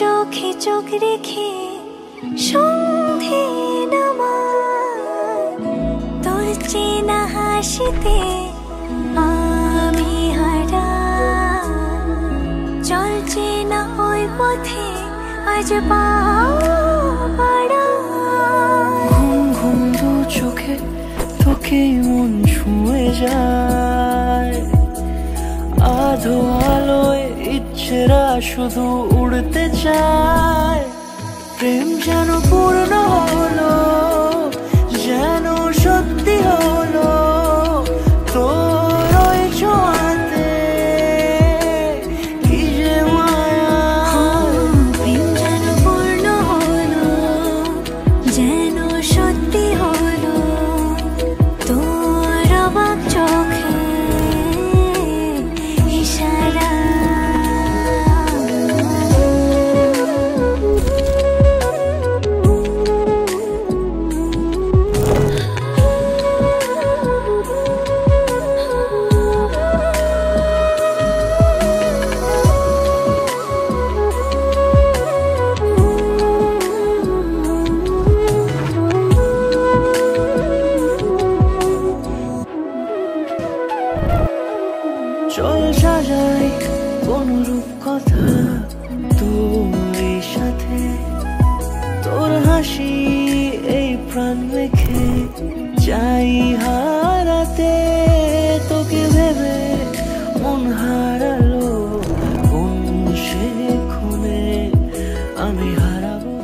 চোখে চোখ রেখে সন্ধে নামায়, তোর চেনা হাসিতে আমি হারাই। চল চেনা ওই পথে আজ পা বাড়াই। ঘুম ঘুম দু চোখে তোকেই মন ছুঁয়ে যায়, আধো আলোয় ইচ্ছেরা শুধু উড়তে চায়। প্রেম যেন পূর্ণ হলো, যেন সত্যি হলো তোর ওই ছোঁয়াতে, কি যে মায়া। প্রেম যেন পূর্ণ হলো, যেন সত্যি হলো তোর অবাক চোখে ইশারা। চল সাজাই কোন রূপকথা তোর সাথে, তোর হাসি এই প্রাণ মেখে চাই হারাতে। তোকে ভেবে মন হারালো, কোন সে ক্ষণে আমি হারাবো।